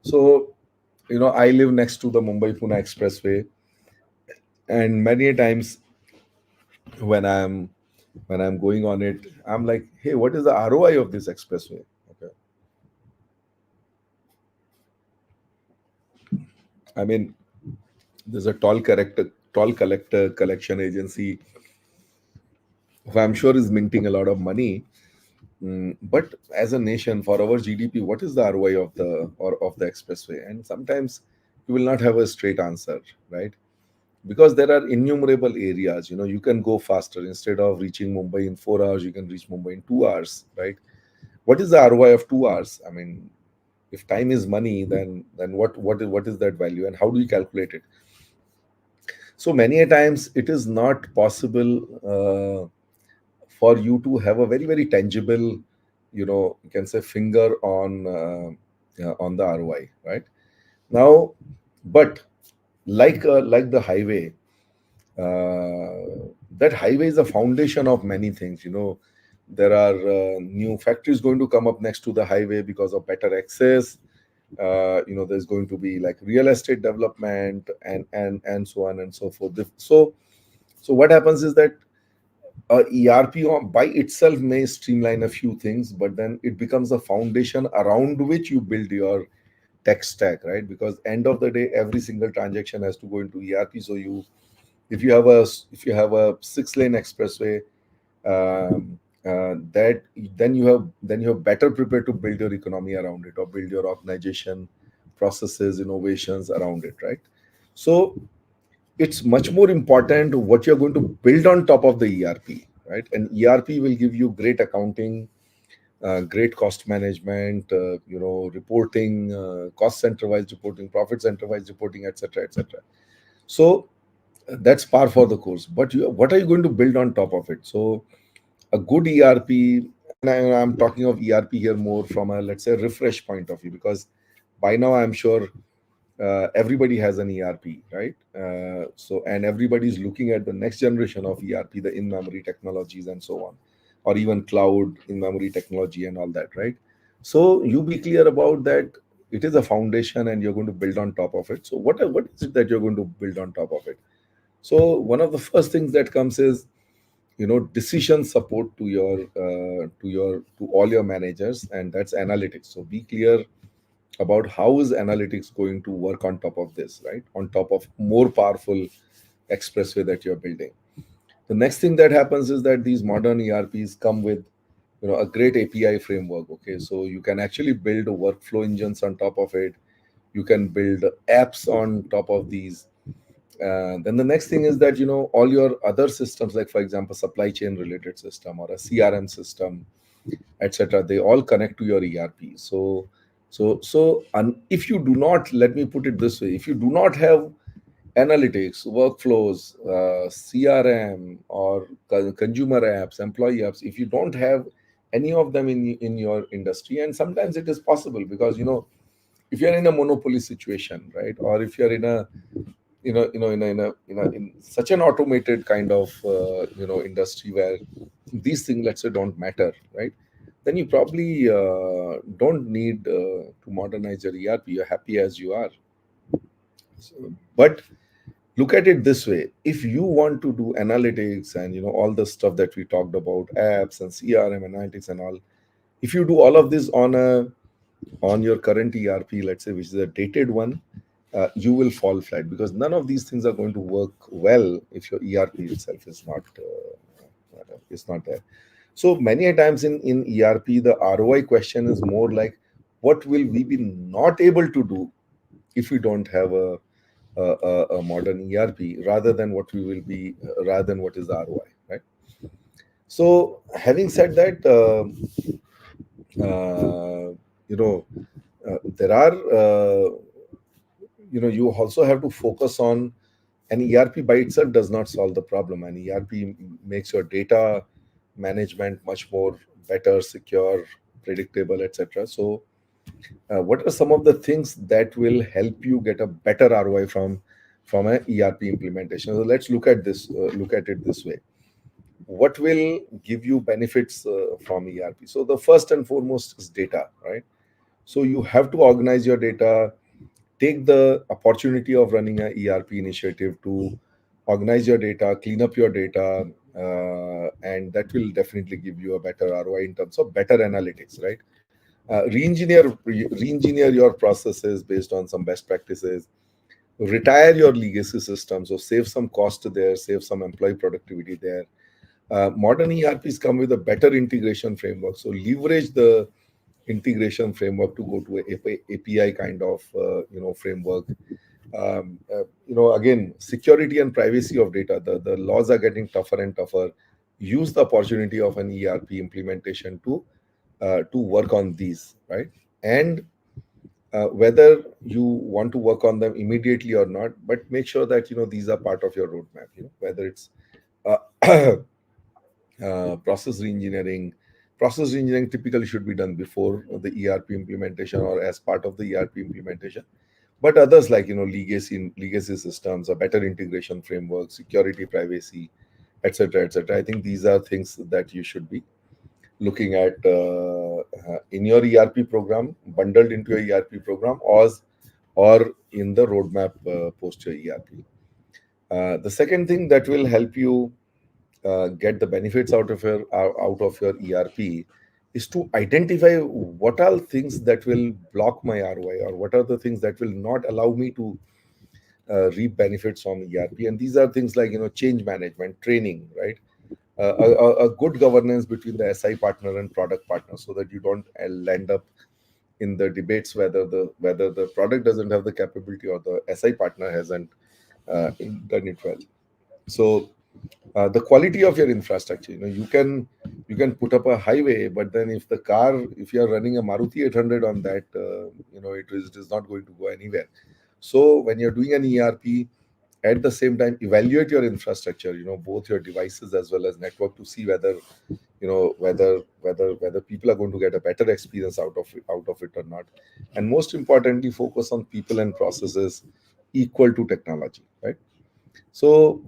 So, I live next to the Mumbai Pune Expressway, and many a times when I'm going on it, I'm like, hey, what is the ROI of this expressway? Okay, I mean, there's a toll collector collection agency who I'm sure is minting a lot of money. But as a nation, for our GDP, what is the ROI of the expressway? And sometimes you will not have a straight answer, right? Because there are innumerable areas. You can go faster. Instead of reaching Mumbai in 4 hours, you can reach Mumbai in 2 hours, right? What is the ROI of 2 hours? I mean, if time is money, then what is that value, and how do you calculate it? So many a times it is not possible for you to have a very very tangible, you can say, finger on the ROI, right? Now, but like the highway, that highway is the foundation of many things. There are new factories going to come up next to the highway because of better access. There's going to be like real estate development, and so on and so forth. So what happens is that ERP by itself may streamline a few things, but then it becomes a foundation around which you build your tech stack, right? Because end of the day, every single transaction has to go into ERP. So if you have a 6-lane expressway, that then you have better prepared to build your economy around it, or build your organization processes, innovations around it, right? So it's much more important what you're going to build on top of the ERP, right? And ERP will give you great accounting, great cost management, reporting, cost center wise reporting, profit center wise reporting, etc., etc. So that's par for the course. But what are you going to build on top of it? So a good ERP, and I'm talking of ERP here more from a, let's say, refresh point of view, because by now I'm sure everybody has an ERP, right? And everybody's looking at the next generation of ERP, the in-memory technologies and so on, or even cloud in-memory technology and all that, right? So you be clear about that. It is a foundation, and you're going to build on top of it. So what is it that you're going to build on top of it? So one of the first things that comes is, decision support to all your managers, and that's analytics. So be clear about how is analytics going to work on top of this, right? On top of more powerful expressway that you're building. The next thing that happens is that these modern ERPs come with, a great API framework. Okay, so you can actually build workflow engines on top of it. You can build apps on top of these. Then the next thing is that, all your other systems, like for example supply chain related system or a CRM system, etc., they all connect to your ERP. If you do not, let me put it this way, if you do not have analytics, workflows, CRM, or consumer apps, employee apps, if you don't have any of them in your industry, and sometimes it is possible because if you're in a monopoly situation, right, or if you're in a in such an automated kind of industry where these things, let's say, don't matter, right, then you probably don't need to modernize your ERP. You're happy as you are. But look at it this way: if you want to do analytics and all the stuff that we talked about, apps and CRM analytics and all, if you do all of this on your current ERP, let's say, which is a dated one, you will fall flat, because none of these things are going to work well if your ERP itself is not there. So many a times in ERP, the ROI question is more like, what will we be not able to do if we don't have a modern ERP, rather than what is the ROI, right? So having said that, uh, you know, there are you also have to focus on, an ERP by itself does not solve the problem. An ERP makes your data management much more better, secure, predictable, etc. So what are some of the things that will help you get a better ROI from an ERP implementation? So let's look at it this way: what will give you benefits from ERP? So the first and foremost is data, right? So you have to organize your data. Take the opportunity of running a ERP initiative to organize your data, clean up your data, and that will definitely give you a better ROI in terms of better analytics, right? Re-engineer your processes based on some best practices. Retire your legacy system, so save some cost there, save some employee productivity there. Modern ERPs come with a better integration framework, so leverage the integration framework to go to a API kind of framework. Again, security and privacy of data. The laws are getting tougher and tougher. Use the opportunity of an ERP implementation to work on these, right? And whether you want to work on them immediately or not, but make sure that these are part of your roadmap. Whether it's uh, process reengineering. Process reengineering typically should be done before the ERP implementation or as part of the ERP implementation. But others, like legacy systems, a better integration framework, security, privacy, etc., etc. I think these are things that you should be looking at in your ERP program, bundled into your ERP program, or in the roadmap post your ERP. The second thing that will help you get the benefits out of your ERP is to identify what are things that will block my ROI, or what are the things that will not allow me to reap benefits from ERP. And these are things like change management, training, right? A good governance between the SI partner and product partner, so that you don't land up in the debates whether the product doesn't have the capability or the SI partner hasn't done it well. So the quality of your infrastructure, you can put up a highway, but then if you are running a Maruti 800 on that, it is not going to go anywhere. So when you're doing an ERP, at the same time evaluate your infrastructure, both your devices as well as network, to see whether people are going to get a better experience out of it or not. And most importantly, focus on people and processes equal to technology, right? So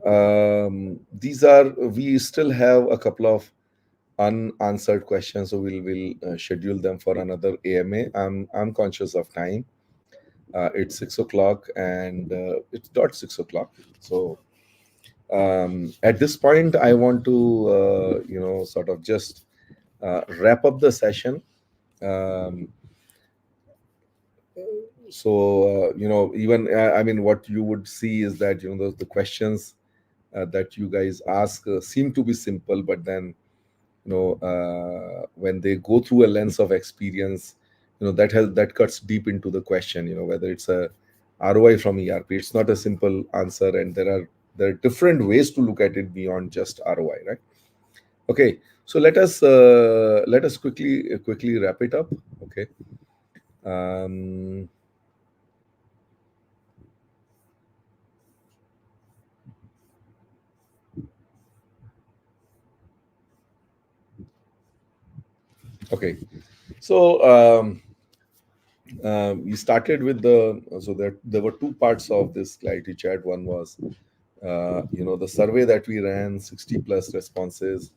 we still have a couple of unanswered questions, so we'll schedule them for another AMA. I'm conscious of time. It's 6 o'clock, and it's dot 6 o'clock. So at this point, I want to sort of just wrap up the session. Um, even I mean, what you would see is that the questions that you guys ask seem to be simple, but then when they go through a lens of experience, that cuts deep into the question. Whether it's a ROI from ERP, it's not a simple answer, and there are different ways to look at it beyond just ROI, right? Okay, so let us quickly wrap it up. Okay. um, okay, so We started with the so there were two parts of this clarity chat. One was the survey that we ran, 60 plus responses.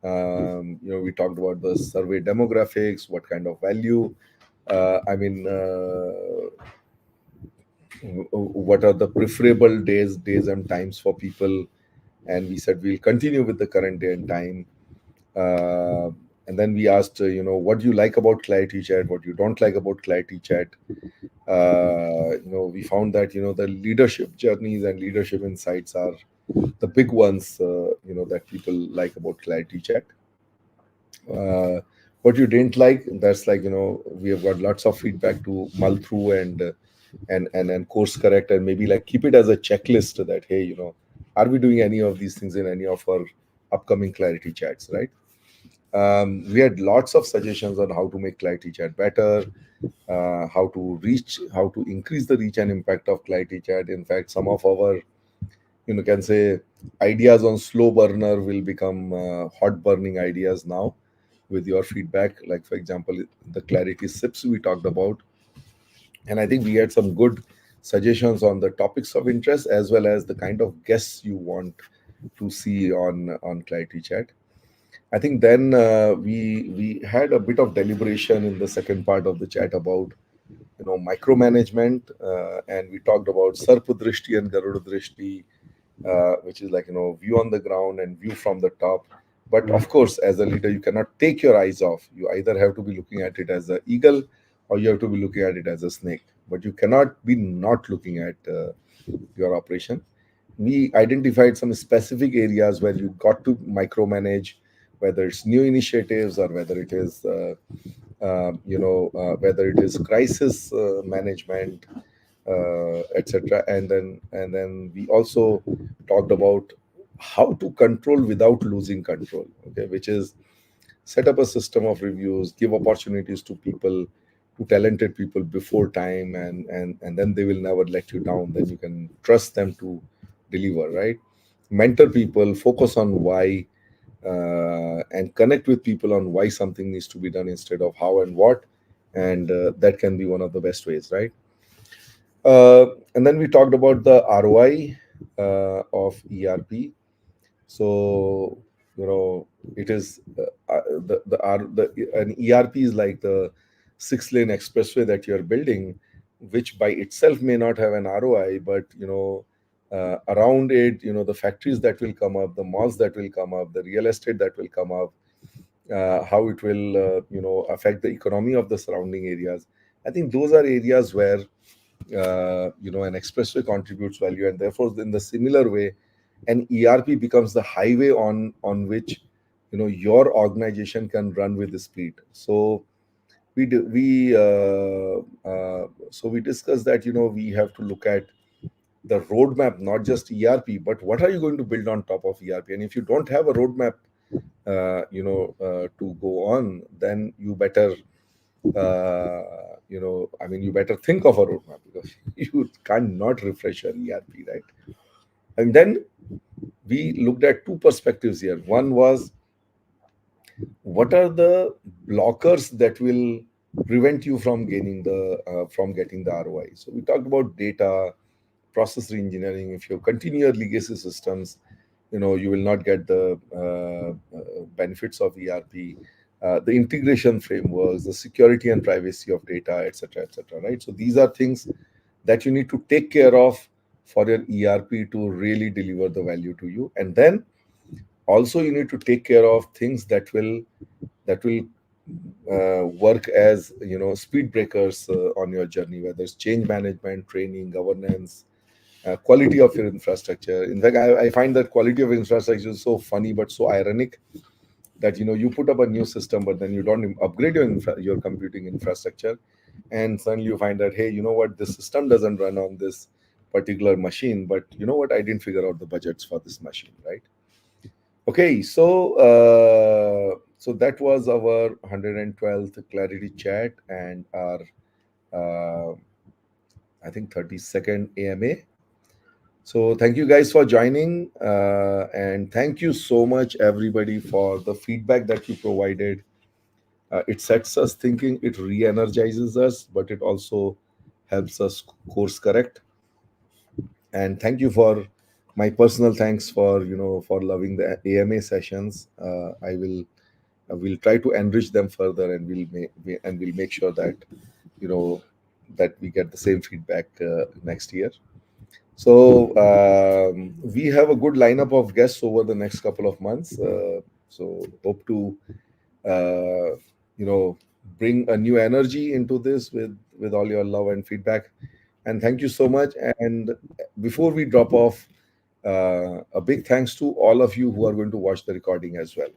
We talked about the survey demographics, what kind of value, what are the preferable days and times for people. And we said we'll continue with the current day and time. uh, and then we asked, what do you like about clarity chat, what you don't like about clarity chat. We found that the leadership journeys and leadership insights are the big ones, that people like about clarity chat. uh, what you didn't like, that's like, we have got lots of feedback to mull through and course correct, and maybe like keep it as a checklist that, hey, are we doing any of these things in any of our upcoming clarity chats, right? We had lots of suggestions on how to make clarity chat better, how to increase the reach and impact of clarity chat. In fact, some of our, can say, ideas on slow burner will become hot burning ideas now with your feedback. Like, for example, the clarity sips we talked about. And I think we had some good suggestions on the topics of interest, as well as the kind of guests you want to see on clarity chat. I think then we had a bit of deliberation in the second part of the chat about micromanagement, and we talked about Sarp Drishti and Garuda Drishti, which is like, view on the ground and view from the top. But of course, as a leader, you cannot take your eyes off. You either have to be looking at it as an eagle, or you have to be looking at it as a snake. But you cannot be not looking at your operation. We identified some specific areas where you got to micromanage, whether it's new initiatives or whether it is whether it is crisis management, etc. And then we also talked about how to control without losing control, okay, which is set up a system of reviews, give opportunities to people, to talented people before time, and then they will never let you down. Then you can trust them to deliver, right? Mentor people, focus on why, and connect with people on why something needs to be done instead of how and what. And that can be one of the best ways, right? And then we talked about the ROI of ERP. So, it is an ERP is like the 6-lane expressway that you're building, which by itself may not have an ROI, but around it, the factories that will come up, the malls that will come up, the real estate that will come up, how it will affect the economy of the surrounding areas. I think those are areas where an expressway contributes value, and therefore, in the similar way, an ERP becomes the highway on which your organization can run with the speed. So we do, we discussed that we have to look at the roadmap, not just ERP, but what are you going to build on top of ERP? And if you don't have a roadmap, to go on, then you better, you better think of a roadmap, because you cannot refresh your ERP, right? And then we looked at two perspectives here. One was, what are the blockers that will prevent you from gaining the from getting the ROI? So we talked about data, process reengineering. If you continue your legacy systems, you will not get the benefits of ERP. The integration frameworks, the security and privacy of data, etc., etc. Right. So these are things that you need to take care of for your ERP to really deliver the value to you. And then also you need to take care of things that will work as speed breakers on your journey, whether it's change management, training, governance, quality of your infrastructure. In fact, I find that quality of infrastructure is so funny but so ironic, that you put up a new system, but then you don't upgrade your computing infrastructure, and suddenly you find that, hey, you know what, this system doesn't run on this particular machine, but you know what, I didn't figure out the budgets for this machine, right? Okay, so that was our 112th clarity chat, and our uh, I think 32nd AMA. So thank you guys for joining, and thank you so much everybody for the feedback that you provided. It sets us thinking, it re-energizes us, but it also helps us course correct. And thank you for my personal thanks for for loving the AMA sessions. I will try to enrich them further, and we'll make sure that you know that we get the same feedback next year. So we have a good lineup of guests over the next couple of months. So hope to uh, you know bring a new energy into this with all your love and feedback. And thank you so much. And before we drop off, a big thanks to all of you who are going to watch the recording as well.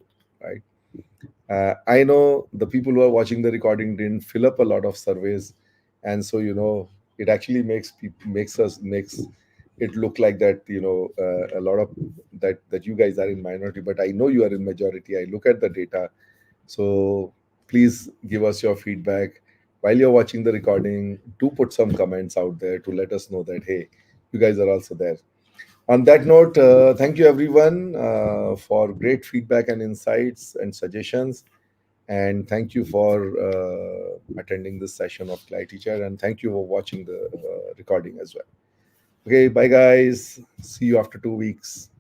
Right. I know the people who are watching the recording didn't fill up a lot of surveys, and so it actually makes it look like that a lot of that you guys are in minority, but I know you are in majority. I look at the data, so please give us your feedback while you're watching the recording. Do put some comments out there to let us know that hey, you guys are also there. On that note, thank you everyone for great feedback and insights and suggestions. And thank you for attending this session of ClariTea Chat. And thank you for watching the recording as well. Okay, bye guys. See you after 2 weeks.